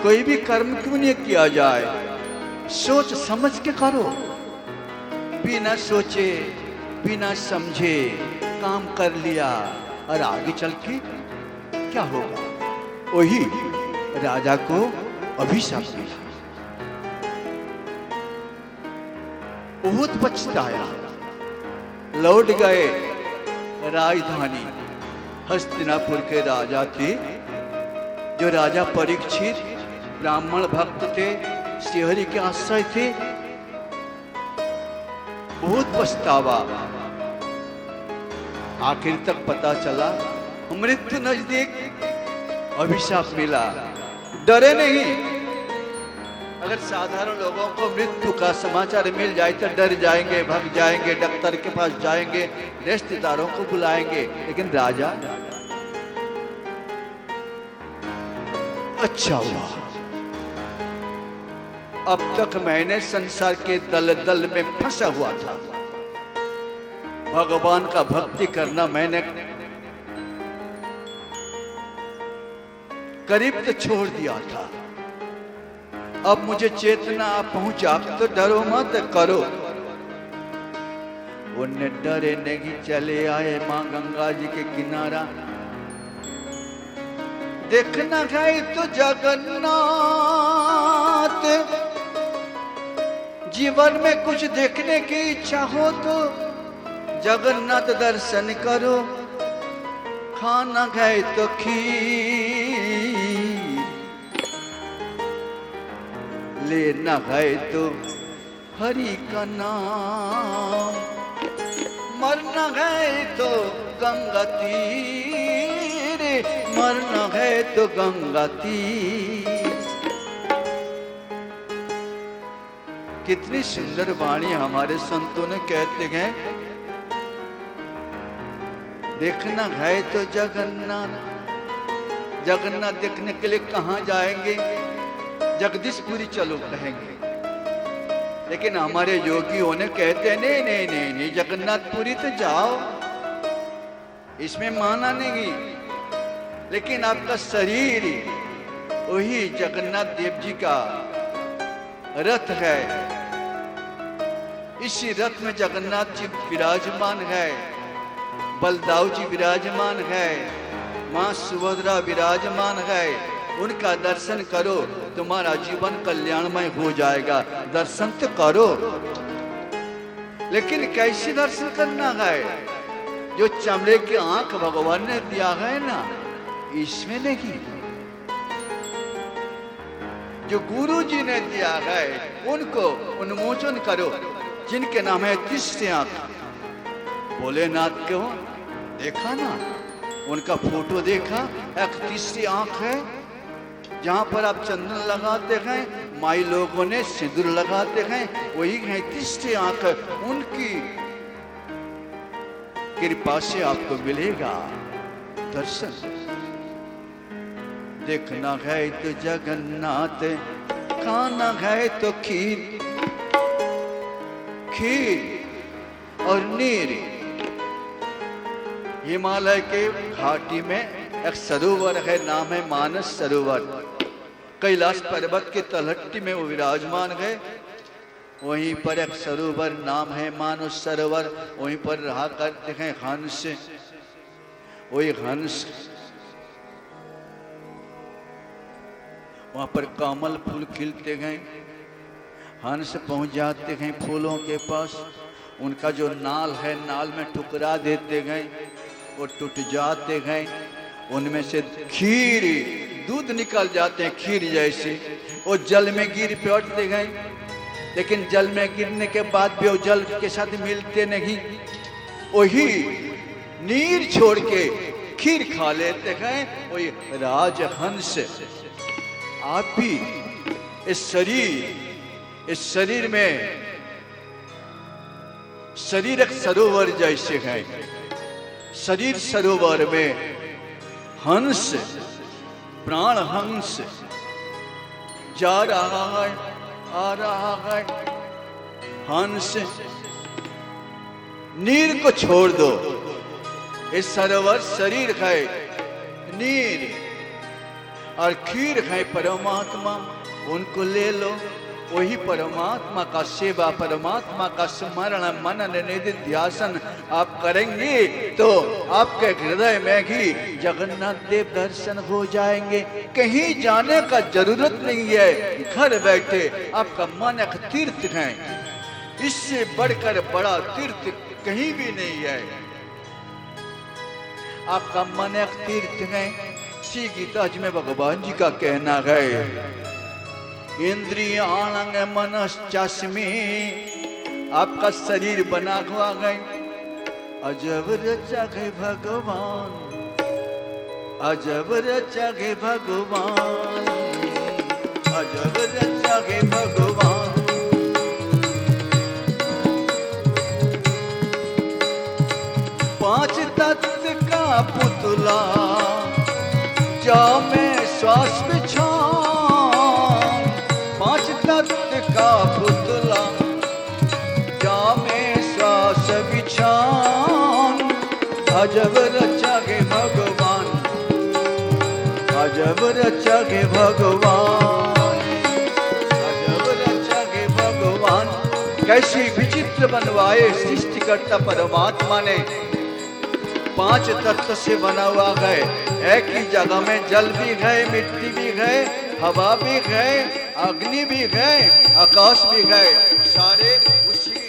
कोई भी कर्म क्यों नहीं किया जाए, सोच समझ के करो। बिना सोचे बिना समझे काम कर लिया और आगे चल के क्या होगा? वही राजा को अभिशाप मिला, बहुत पछताया। लौट गए राजधानी। हस्तिनापुर के राजा थे, जो राजा परीक्षित ब्राह्मण भक्त थे, श्रीहरि के आश्रय थे। बहुत पछतावा। आखिर तक पता चला मृत्यु नजदीक, अभिशाप मिला। डरे नहीं। अगर साधारण लोगों को मृत्यु का समाचार मिल जाए तो डर जाएंगे, भाग जाएंगे, डॉक्टर के पास जाएंगे, रिश्तेदारों को बुलाएंगे। लेकिन राजा, अच्छा हुआ अब तक मैंने संसार के दलदल में फंसा हुआ था, भगवान का भक्ति करना मैंने करीब तो छोड़ दिया था। अब मुझे चेतना पहुंचा तो डरो मत, करो। उन्हें डरे नहीं, चले आए मां गंगा जी के किनारा। देखना है तो जगन्नाथ, जीवन में कुछ देखने की इच्छा हो तो जगन्नाथ दर्शन करो। खाना है तो खीर, लेना है तो हरि का नाम, मरना है तो गंगा तीर, मरना है तो गंगा तीर। कितनी सुंदर वाणी हमारे संतों ने कहते हैं। देखना है तो जगन्नाथ, जगन्नाथ देखने के लिए कहाँ जाएंगे? जगदीशपुरी चलो कहेंगे। लेकिन हमारे योगियों ने कहते हैं नहीं नहीं नहीं नहीं, जगन्नाथपुरी तो जाओ, इसमें माना नहीं। लेकिन आपका शरीर वही जगन्नाथ देव जी का रथ है। इसी रथ में जगन्नाथ जी विराजमान है, बलदाऊ जी विराजमान है, मां सुभद्रा विराजमान है। उनका दर्शन करो, तुम्हारा जीवन कल्याणमय हो जाएगा। दर्शन तो करो, लेकिन कैसे दर्शन करना है? जो चमड़े की आंख भगवान ने दिया है ना, इसमें नहीं। जो गुरु जी ने दिया है उनको उन्मोचन करो, जिनके नाम है तीसरी आंख। भोलेनाथ को देखा ना, उनका फोटो देखा, एक तीसरी आंख है। जहां पर आप चंदन लगाते हैं, माई लोगों ने सिंदूर लगाते हैं, वही है तीसरी आंख। उनकी कृपा से आपको मिलेगा दर्शन। देखना है तो जगन्नाथ, खाना है तो खीर, खीर और नीर। हिमालय के घाटी में एक सरोवर है, नाम है मानस सरोवर। कैलाश पर्वत के तलहटी में वो विराजमान है। वहीं पर एक सरोवर नाम है मानस सरोवर। वहीं पर रहा करते हैं हंस। वही हंस, वहां पर कमल फूल खिलते हैं। हंस पहुंच जाते हैं फूलों के पास, उनका जो नाल है, नाल में ठुकरा देते हैं, वो टूट जाते हैं। उनमें से खीर, दूध निकल जाते हैं खीर जैसे। वो जल में गिर पड़ते हैं, लेकिन जल में गिरने के बाद भी वो जल के साथ मिलते नहीं। वही नीर छोड़ के खीर खा लेते हैं। वही राजहंस। आप भी इस शरीर में, शरीर एक सरोवर जैसे है। शरीर सरोवर में हंस, प्राण हंस जा रहा है, आ रहा है। हंस, नीर को छोड़ दो। इस सरोवर शरीर है, नीर और खीर है परमात्मा, उनको ले लो। वही परमात्मा का सेवा, परमात्मा का स्मरण, मनन, निधि ध्यासन आप करेंगे तो आपके हृदय में ही जगन्नाथ देव दर्शन हो जाएंगे। कहीं जाने का जरूरत नहीं है, घर बैठे आपका मन एक तीर्थ है। इससे बढ़कर बड़ा तीर्थ कहीं भी नहीं है। आपका मन एक तीर्थ है। श्री गीता जी में भगवान जी का कहना है, इंद्रियाणंग मनश्चास्मि, आपका शरीर बना हुआ है। अजब रचा है भगवान, अजब रचा है भगवान, अजब रचा है भगवान। पांच तत्व का पुतला, जामे श्वास बिछान। पांच तत्व का पुतला, जामे श्वास बिछान। अजब रचा है भगवान, अजब रचा है भगवान, अजब रचा है भगवान। कैसी विचित्र बनवाए सृष्टिकर्ता परमात्मा ने। पांच तत्व से बना हुआ है। एक ही जगह में जल भी है, मिट्टी भी है, हवा भी है, अग्नि भी है, आकाश भी है। सारे उसी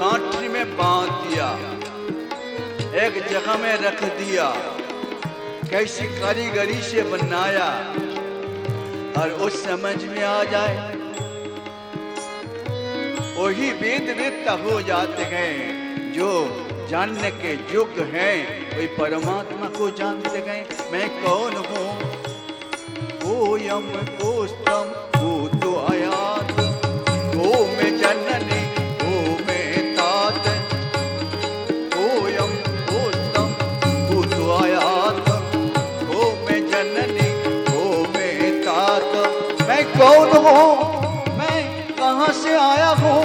कांटरी में बांध दिया, एक जगह में रख दिया। कैसी कारीगरी से बनाया। और वो समझ में आ जाए, वही वेद वेत्ता हो जाते हैं। जो जानने के योग्य हैं वही परमात्मा को जानते हैं। मैं कौन हूँ? ओयम कोष्ठम भूतो आयात, ओ मैं जननी, ओ मैं तात। ओयम कोष्ठम भूतो आयात, ओ मैं जननी, ओ मैं तात। मैं कौन हूँ? कहां से आया हूं?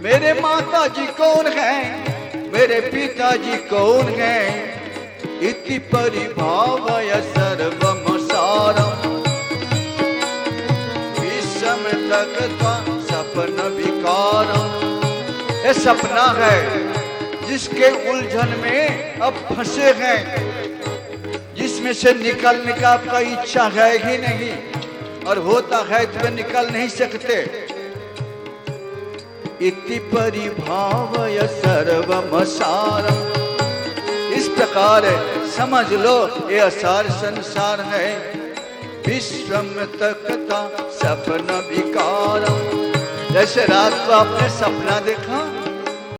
मेरे माता जी कौन हैं? मेरे पिताजी कौन हैं? इति परिभावय सर्वम सारम, विषम तक्त्वा सपन विकारम। ये सपना है जिसके उलझन में अब फंसे हैं, जिसमें से निकलने का आपका इच्छा है ही नहीं, और होता है तो निकल नहीं सकते। इति परिभावय सर्वम सारम। इस प्रकार समझ लो ये असार संसार है। विश्वम तक्ता सपन विकारम। जैसे रात को आपने सपना देखा,